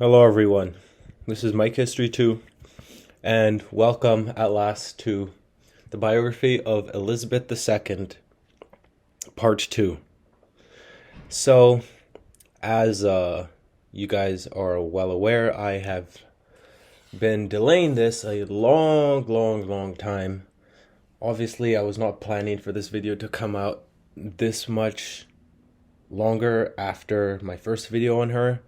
Hello everyone, this is Mike History 2, and welcome at last to the biography of Elizabeth II, Part 2. So, as you guys are well aware, I have been delaying this a long time. Obviously, I was not planning for this video to come out this much longer after my first video on her,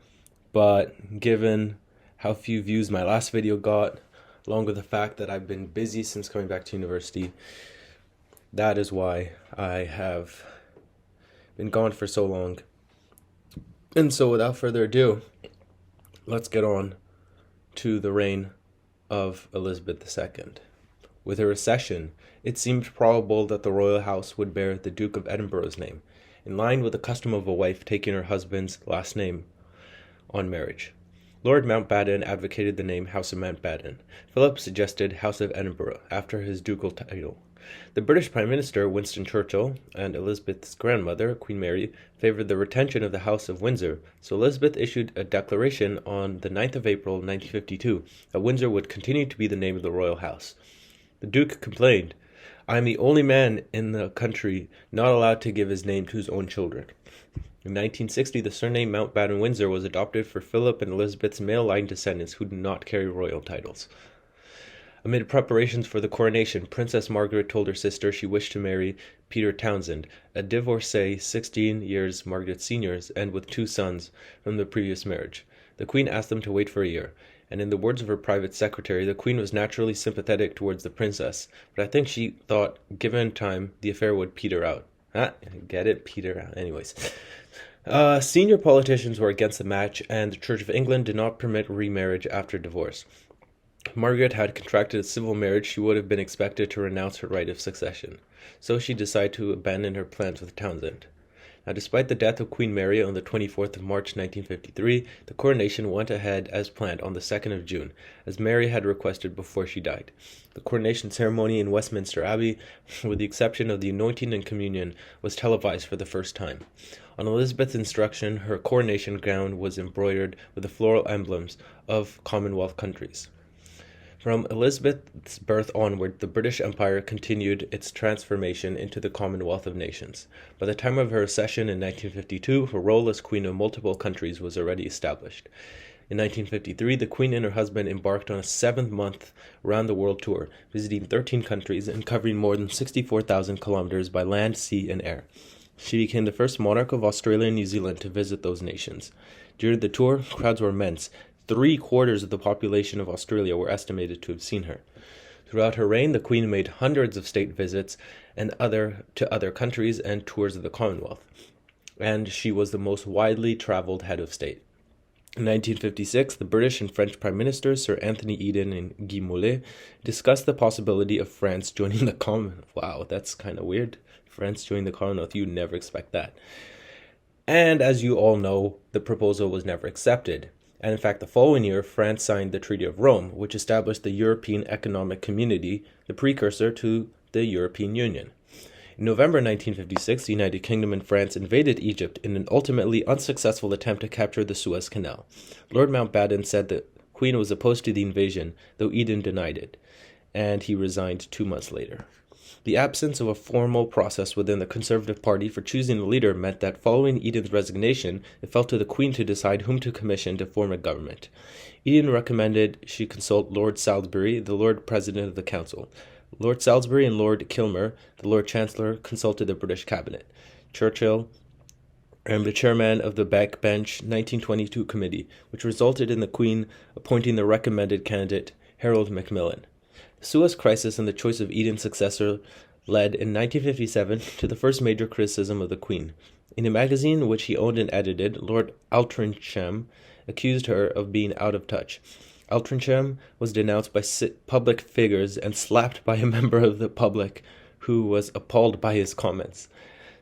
but given how few views my last video got, along with the fact that I've been busy since coming back to university, that is why I have been gone for so long. And so without further ado, let's get on to the reign of Elizabeth II. With her accession, it seemed probable that the royal house would bear the Duke of Edinburgh's name, in line with the custom of a wife taking her husband's last name on marriage. Lord Mountbatten advocated the name House of Mountbatten. Philip suggested House of Edinburgh, after his ducal title. The British Prime Minister, Winston Churchill, and Elizabeth's grandmother, Queen Mary, favored the retention of the House of Windsor, so Elizabeth issued a declaration on the 9th of April 1952 that Windsor would continue to be the name of the royal house. The Duke complained, "I am the only man in the country not allowed to give his name to his own children." In 1960, the surname Mountbatten-Windsor was adopted for Philip and Elizabeth's male line descendants who did not carry royal titles. Amid preparations for the coronation, Princess Margaret told her sister she wished to marry Peter Townsend, a divorcee 16 years Margaret's senior and with 2 sons from the previous marriage. The Queen asked them to wait for a year, and in the words of her private secretary, the Queen was naturally sympathetic towards the princess, but I think she thought, given time, the affair would peter out. Get it? Peter out. Anyways. Senior politicians were against the match, and the Church of England did not permit remarriage after divorce. If Margaret had contracted a civil marriage, she would have been expected to renounce her right of succession. So she decided to abandon her plans with Townsend. Now, despite the death of Queen Mary on the 24th of March 1953, the coronation went ahead as planned on the 2nd of June, as Mary had requested before she died. The coronation ceremony in Westminster Abbey, with the exception of the anointing and communion, was televised for the first time. On Elizabeth's instruction, her coronation gown was embroidered with the floral emblems of Commonwealth countries. From Elizabeth's birth onward, the British Empire continued its transformation into the Commonwealth of Nations. By the time of her accession in 1952, her role as queen of multiple countries was already established. In 1953, the Queen and her husband embarked on a 7-month round-the-world tour, visiting 13 countries and covering more than 64,000 kilometers by land, sea, and air. She became the first monarch of Australia and New Zealand to visit those nations. During the tour, crowds were immense. 3/4 of the population of Australia were estimated to have seen her. Throughout her reign, the Queen made hundreds of state visits to other countries and tours of the Commonwealth, and she was the most widely traveled head of state. In 1956, the British and French Prime Ministers, Sir Anthony Eden and Guy Mollet, discussed the possibility of France joining the Commonwealth. Wow, that's kind of weird. France joining the Commonwealth, you'd never expect that. And as you all know, the proposal was never accepted. And in fact, the following year, France signed the Treaty of Rome, which established the European Economic Community, the precursor to the European Union. In November 1956, the United Kingdom and France invaded Egypt in an ultimately unsuccessful attempt to capture the Suez Canal. Lord Mountbatten said the Queen was opposed to the invasion, though Eden denied it, and he resigned 2 months later. The absence of a formal process within the Conservative Party for choosing a leader meant that following Eden's resignation, it fell to the Queen to decide whom to commission to form a government. Eden recommended she consult Lord Salisbury, the Lord President of the Council. Lord Salisbury and Lord Kilmer, the Lord Chancellor, consulted the British Cabinet. Churchill and the chairman of the Backbench 1922 Committee, which resulted in the Queen appointing the recommended candidate, Harold Macmillan. The Suez Crisis and the choice of Eden's successor led in 1957 to the first major criticism of the Queen. In a magazine which he owned and edited, Lord Altrincham accused her of being out of touch. Altrincham was denounced by public figures and slapped by a member of the public who was appalled by his comments.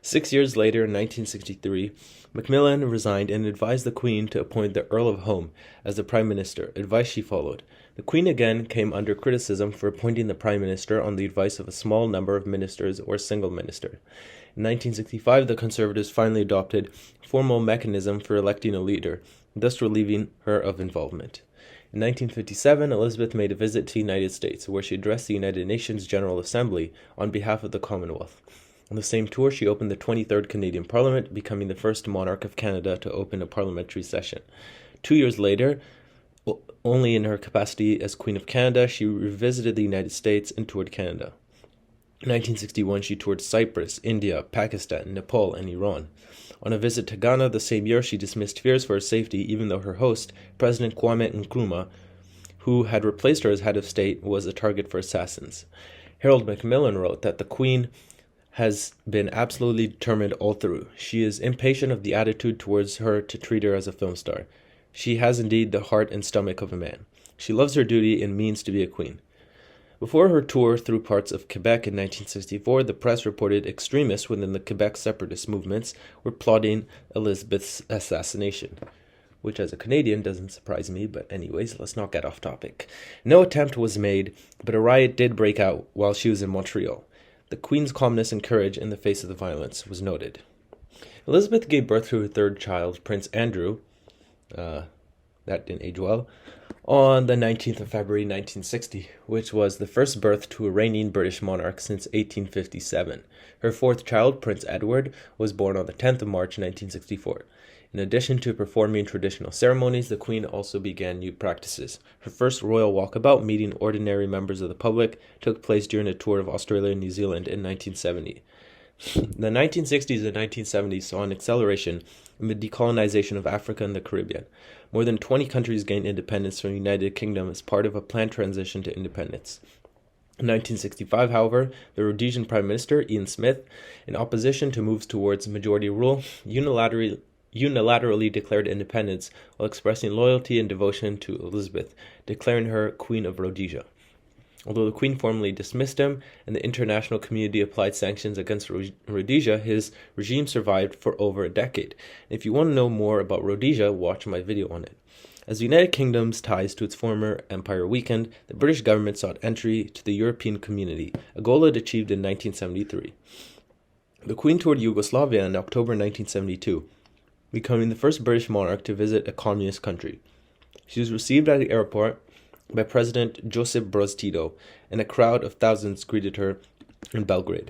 6 years later, in 1963, Macmillan resigned and advised the Queen to appoint the Earl of Home as the Prime Minister, advice she followed. The Queen again came under criticism for appointing the Prime Minister on the advice of a small number of ministers or a single minister. In 1965, the Conservatives finally adopted a formal mechanism for electing a leader, thus relieving her of involvement. In 1957, Elizabeth made a visit to the United States, where she addressed the United Nations General Assembly on behalf of the Commonwealth. On the same tour, she opened the 23rd Canadian Parliament, becoming the first monarch of Canada to open a parliamentary session. 2 years later, only in her capacity as Queen of Canada, she revisited the United States and toured Canada. In 1961, she toured Cyprus, India, Pakistan, Nepal, and Iran. On a visit to Ghana the same year, she dismissed fears for her safety, even though her host, President Kwame Nkrumah, who had replaced her as head of state, was a target for assassins. Harold Macmillan wrote that the Queen has been absolutely determined all through. She is impatient of the attitude towards her to treat her as a film star. She has indeed the heart and stomach of a man. She loves her duty and means to be a queen. Before her tour through parts of Quebec in 1964, the press reported extremists within the Quebec separatist movements were plotting Elizabeth's assassination, which as a Canadian doesn't surprise me, but anyways, let's not get off topic. No attempt was made, but a riot did break out while she was in Montreal. The Queen's calmness and courage in the face of the violence was noted. Elizabeth gave birth to her third child, Prince Andrew, that didn't age well, on the 19th of February 1960, which was the first birth to a reigning British monarch since 1857. Her fourth child, Prince Edward, was born on the 10th of March 1964. In addition to performing traditional ceremonies, the Queen also began new practices. Her first royal walkabout, meeting ordinary members of the public, took place during a tour of Australia and New Zealand in 1970. The 1960s and 1970s saw an acceleration in the decolonisation of Africa and the Caribbean. More than 20 countries gained independence from the United Kingdom as part of a planned transition to independence. In 1965, however, the Rhodesian Prime Minister, Ian Smith, in opposition to moves towards majority rule, unilaterally declared independence while expressing loyalty and devotion to Elizabeth, declaring her Queen of Rhodesia. Although the Queen formally dismissed him and the international community applied sanctions against Rhodesia, his regime survived for over a decade. And if you want to know more about Rhodesia, watch my video on it. As the United Kingdom's ties to its former empire weakened, the British government sought entry to the European community, a goal it achieved in 1973. The Queen toured Yugoslavia in October 1972, becoming the first British monarch to visit a communist country. She was received at the airport by President Josip Broz Tito, and a crowd of thousands greeted her in Belgrade.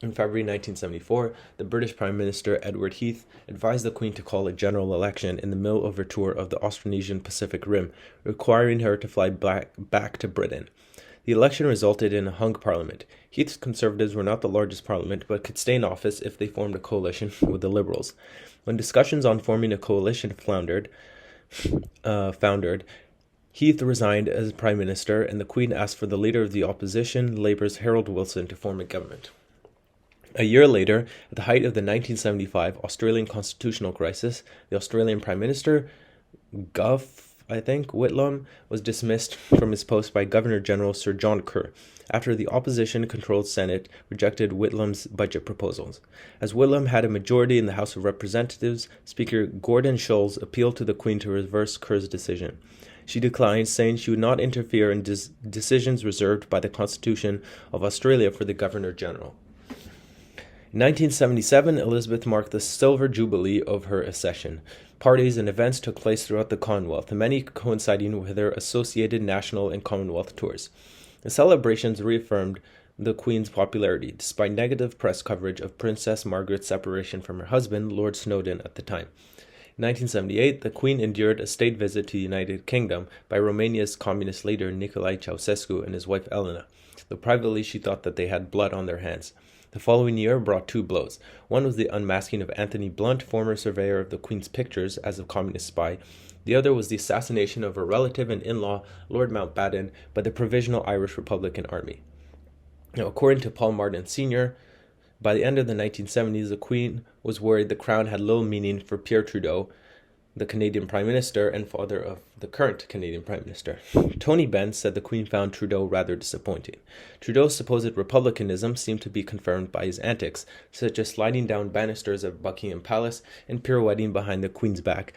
In February 1974, the British Prime Minister Edward Heath advised the Queen to call a general election in the middle of her tour of the Austronesian Pacific Rim, requiring her to fly back to Britain. The election resulted in a hung parliament. Heath's Conservatives were not the largest parliament, but could stay in office if they formed a coalition with the Liberals. When discussions on forming a coalition foundered, Heath resigned as Prime Minister, and the Queen asked for the leader of the opposition, Labour's Harold Wilson, to form a government. A year later, at the height of the 1975 Australian constitutional crisis, the Australian Prime Minister, Whitlam, was dismissed from his post by Governor-General Sir John Kerr, after the opposition-controlled Senate rejected Whitlam's budget proposals. As Whitlam had a majority in the House of Representatives, Speaker Gordon Scholes appealed to the Queen to reverse Kerr's decision. She declined, saying she would not interfere in decisions reserved by the Constitution of Australia for the Governor-General. In 1977, Elizabeth marked the silver jubilee of her accession. Parties and events took place throughout the Commonwealth, many coinciding with her associated national and Commonwealth tours. The celebrations reaffirmed the Queen's popularity, despite negative press coverage of Princess Margaret's separation from her husband, Lord Snowdon, at the time. In 1978, the Queen endured a state visit to the United Kingdom by Romania's communist leader Nicolae Ceausescu and his wife Elena, though privately she thought that they had blood on their hands. The following year brought two blows. One was the unmasking of Anthony Blunt, former surveyor of the Queen's pictures, as a communist spy. The other was the assassination of her relative and in-law, Lord Mountbatten, by the Provisional Irish Republican Army. Now, according to Paul Martin Sr., by the end of the 1970s, the Queen was worried the crown had little meaning for Pierre Trudeau, the Canadian Prime Minister and father of the current Canadian Prime Minister. Tony Benn said the Queen found Trudeau rather disappointing. Trudeau's supposed republicanism seemed to be confirmed by his antics, such as sliding down banisters of Buckingham Palace and pirouetting behind the Queen's back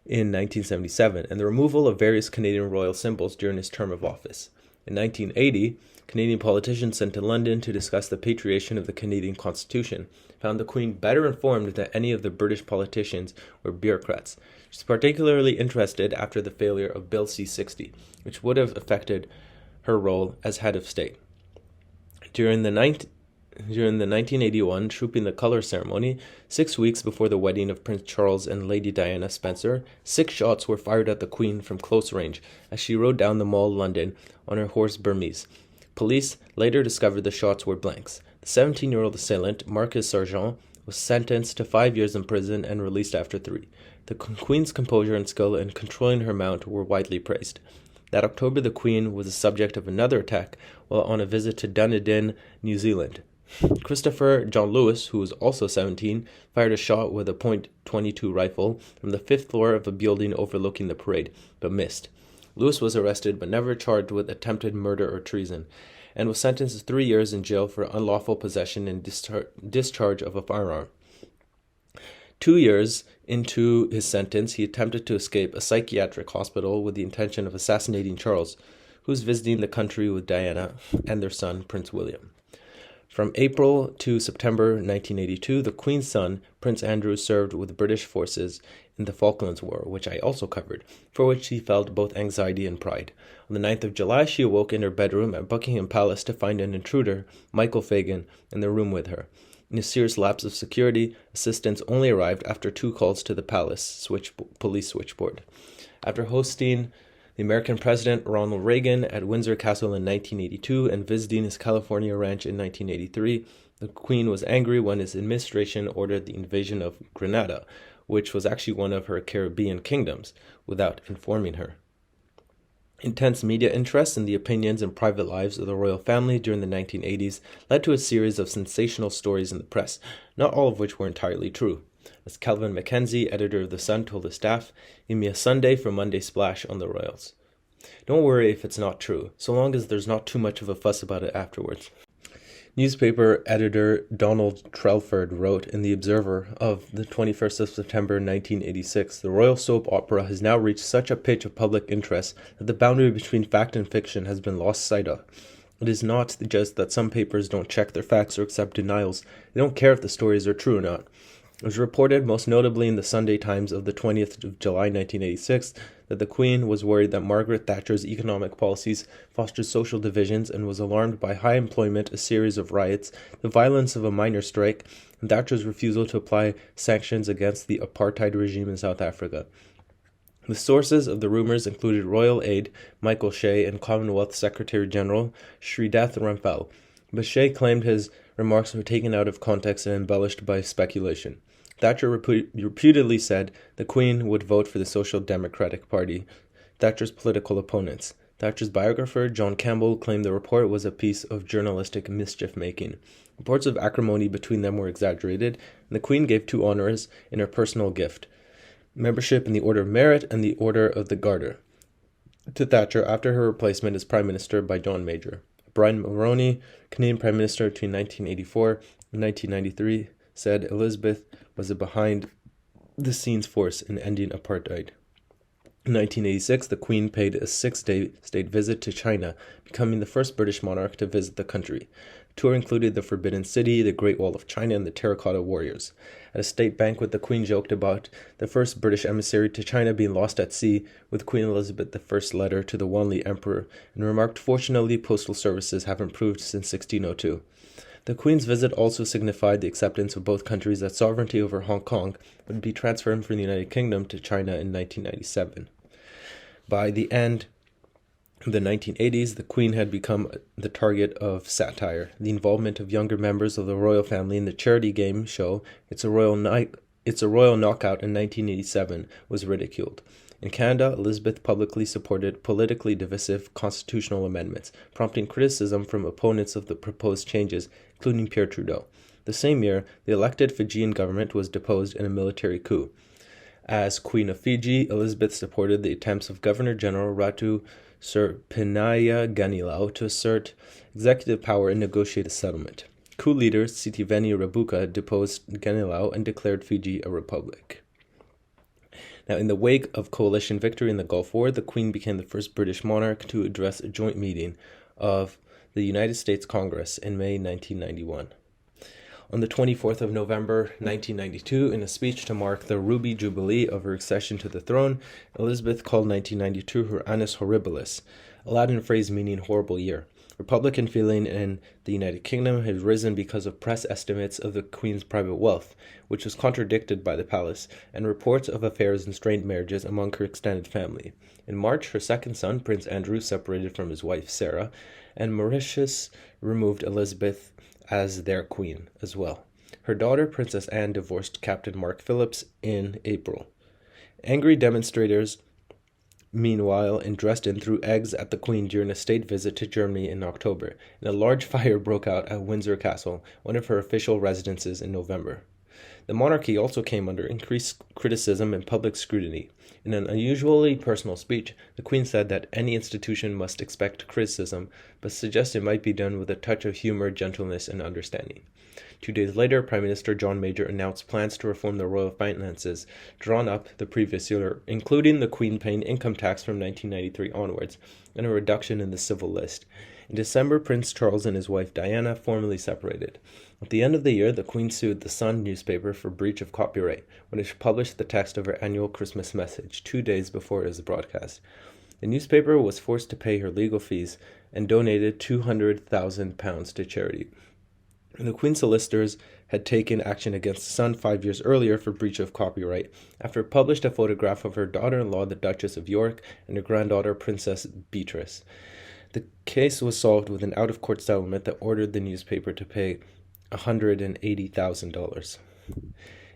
in 1977, and the removal of various Canadian royal symbols during his term of office. In 1980, Canadian politicians sent to London to discuss the patriation of the Canadian Constitution found the Queen better informed than any of the British politicians or bureaucrats. She's particularly interested after the failure of Bill C-60, which would have affected her role as head of state. During the 1981 Trooping the Colour ceremony, 6 weeks before the wedding of Prince Charles and Lady Diana Spencer, 6 shots were fired at the Queen from close range as she rode down the Mall, London, on her horse Burmese. Police later discovered the shots were blanks. The 17-year-old assailant, Marcus Sargent, was sentenced to 5 years in prison and released after 3. The Queen's composure and skill in controlling her mount were widely praised. That October, the Queen was the subject of another attack while on a visit to Dunedin, New Zealand. Christopher John Lewis, who was also 17, fired a shot with a .22 rifle from the 5th floor of a building overlooking the parade, but missed. Lewis was arrested but never charged with attempted murder or treason, and was sentenced to 3 years in jail for unlawful possession and discharge of a firearm. 2 years into his sentence, he attempted to escape a psychiatric hospital with the intention of assassinating Charles, who was visiting the country with Diana and their son, Prince William. From April to September 1982, the Queen's son, Prince Andrew, served with British forces in the Falklands War, which I also covered, for which he felt both anxiety and pride. On the 9th of July, she awoke in her bedroom at Buckingham Palace to find an intruder, Michael Fagan, in the room with her. In a serious lapse of security, assistance only arrived after 2 calls to the palace police switchboard. After hosting the American President Ronald Reagan at Windsor Castle in 1982 and visiting his California ranch in 1983, the Queen was angry when his administration ordered the invasion of Grenada, which was actually one of her Caribbean kingdoms, without informing her. Intense media interest in the opinions and private lives of the royal family during the 1980s led to a series of sensational stories in the press, not all of which were entirely true. As Kelvin Mackenzie, editor of The Sun, told his staff, "Give me a Sunday for Monday splash on the royals. Don't worry if it's not true, so long as there's not too much of a fuss about it afterwards." Newspaper editor Donald Trelford wrote in The Observer of the 21st of September 1986, "The royal soap opera has now reached such a pitch of public interest that the boundary between fact and fiction has been lost sight of. It is not just that some papers don't check their facts or accept denials. They don't care if the stories are true or not. It was reported, most notably in the Sunday Times of the 20th of July 1986, that the Queen was worried that Margaret Thatcher's economic policies fostered social divisions and was alarmed by high employment, a series of riots, the violence of a miners' strike, and Thatcher's refusal to apply sanctions against the apartheid regime in South Africa. The sources of the rumors included royal aide Michael Shea and Commonwealth Secretary-General Sridhar Ramphal, but Shea claimed his remarks were taken out of context and embellished by speculation. Thatcher reputedly said the Queen would vote for the Social Democratic Party, Thatcher's political opponents. Thatcher's biographer, John Campbell, claimed the report was a piece of journalistic mischief-making. Reports of acrimony between them were exaggerated, and the Queen gave 2 honors in her personal gift: membership in the Order of Merit and the Order of the Garter to Thatcher after her replacement as Prime Minister by John Major. Brian Mulroney, Canadian Prime Minister between 1984 and 1993, said Elizabeth was a behind-the-scenes force in ending apartheid. In 1986, the Queen paid a 6-day state visit to China, becoming the first British monarch to visit the country. The tour included the Forbidden City, the Great Wall of China, and the Terracotta Warriors. At a state banquet, the Queen joked about the first British emissary to China being lost at sea with Queen Elizabeth I's letter to the Wanli Emperor, and remarked, "Fortunately, postal services have improved since 1602. The Queen's visit also signified the acceptance of both countries that sovereignty over Hong Kong would be transferred from the United Kingdom to China in 1997. By the end of the 1980s, the Queen had become the target of satire. The involvement of younger members of the royal family in the charity game show It's a Royal Knockout in 1987 was ridiculed. In Canada, Elizabeth publicly supported politically divisive constitutional amendments, prompting criticism from opponents of the proposed changes, including Pierre Trudeau. The same year, the elected Fijian government was deposed in a military coup. As Queen of Fiji, Elizabeth supported the attempts of Governor-General Ratu Sirpinaya Ganilau to assert executive power and negotiate a settlement. Coup leader Sitiveni Rabuka deposed Ganilau and declared Fiji a republic. Now, in the wake of coalition victory in the Gulf War, the Queen became the first British monarch to address a joint meeting of the United States Congress in May 1991. On the 24th of November 1992, in a speech to mark the Ruby Jubilee of her accession to the throne, Elizabeth called 1992 her Annus Horribilis, a Latin phrase meaning horrible year. Republican feeling in the United Kingdom had risen because of press estimates of the Queen's private wealth, which was contradicted by the palace, and reports of affairs and strained marriages among her extended family. In March, her second son, Prince Andrew, separated from his wife Sarah, and Mauritius removed Elizabeth as their queen as well. Her daughter, Princess Anne, divorced Captain Mark Phillips in April. Angry demonstrators meanwhile dressed in threw eggs at the Queen during a state visit to Germany in October, and a large fire broke out at Windsor Castle, one of her official residences, in November. The monarchy also came under increased criticism and public scrutiny. In an unusually personal speech, the Queen said that any institution must expect criticism, but suggested it might be done with a touch of humor, gentleness, and understanding. 2 days later, Prime Minister John Major announced plans to reform the royal finances drawn up the previous year, including the Queen paying income tax from 1993 onwards, and a reduction in the civil list. In December, Prince Charles and his wife Diana formally separated. At the end of the year, the Queen sued the Sun newspaper for breach of copyright when it published the text of her annual Christmas message 2 days before it was broadcast. The newspaper was forced to pay her legal fees and donated £200,000 to charity. The Queen's solicitors had taken action against the Sun 5 years earlier for breach of copyright after it published a photograph of her daughter-in-law, the Duchess of York, and her granddaughter, Princess Beatrice. The case was solved with an out-of-court settlement that ordered the newspaper to pay $180,000.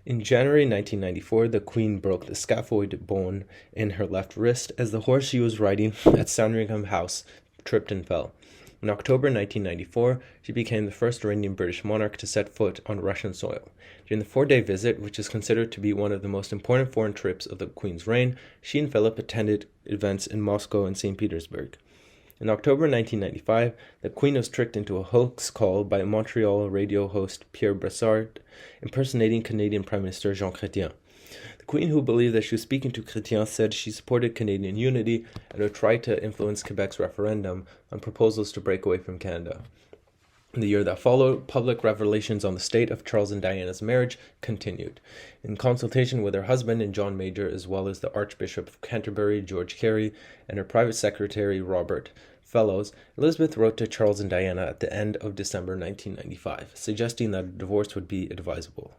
In January 1994, the Queen broke the scaphoid bone in her left wrist as the horse she was riding at Sandringham House tripped and fell. In October 1994, she became the first reigning British monarch to set foot on Russian soil. During the 4-day visit, which is considered to be one of the most important foreign trips of the Queen's reign, she and Philip attended events in Moscow and St. Petersburg. In October 1995, the Queen was tricked into a hoax call by Montreal radio host Pierre Brassard, impersonating Canadian Prime Minister Jean Chrétien. The Queen, who believed that she was speaking to Chrétien, said she supported Canadian unity and would try to influence Quebec's referendum on proposals to break away from Canada. In the year that followed, public revelations on the state of Charles and Diana's marriage continued. In consultation with her husband and John Major, as well as the Archbishop of Canterbury, George Carey, and her private secretary, Robert Fellows, Elizabeth wrote to Charles and Diana at the end of December 1995, suggesting that a divorce would be advisable.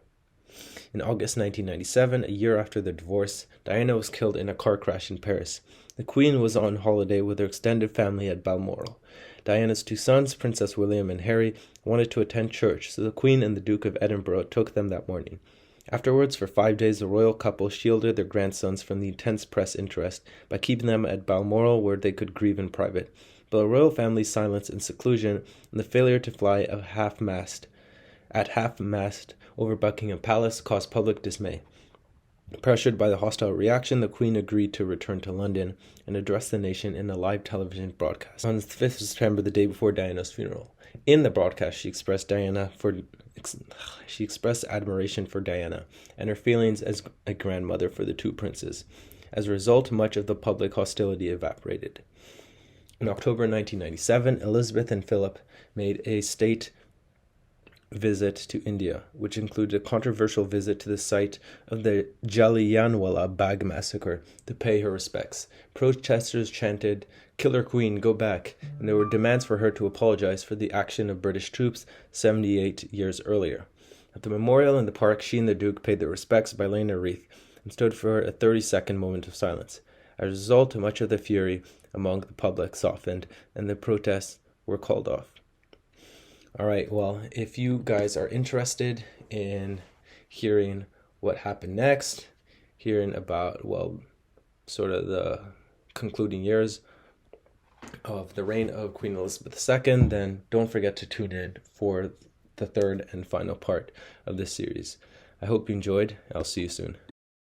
In August 1997, a year after the divorce, Diana was killed in a car crash in Paris. The Queen was on holiday with her extended family at Balmoral. Diana's 2 sons, Princess William and Harry, wanted to attend church, so the Queen and the Duke of Edinburgh took them that morning. Afterwards, for 5 days, the royal couple shielded their grandsons from the intense press interest by keeping them at Balmoral where they could grieve in private. But the royal family's silence and seclusion and the failure to fly at half-mast over Buckingham Palace caused public dismay. Pressured by the hostile reaction, the Queen agreed to return to London and address the nation in a live television broadcast on the 5th of September, the day before Diana's funeral. In the broadcast, she expressed admiration for Diana and her feelings as a grandmother for the 2 princes. As a result, much of the public hostility evaporated. In October 1997, Elizabeth and Philip made a state visit to India, which included a controversial visit to the site of the Jallianwala Bagh massacre to pay her respects. Protesters chanted, "Killer Queen, go back," and there were demands for her to apologize for the action of British troops 78 years earlier. At the memorial in the park, she and the Duke paid their respects by laying a wreath and stood for a 30-second moment of silence. As a result, much of the fury among the public softened, and the protests were called off. All right, well, if you guys are interested in hearing what happened next, hearing about, sort of the concluding years of the reign of Queen Elizabeth II, then don't forget to tune in for the 3rd and final part of this series. I hope you enjoyed. I'll see you soon.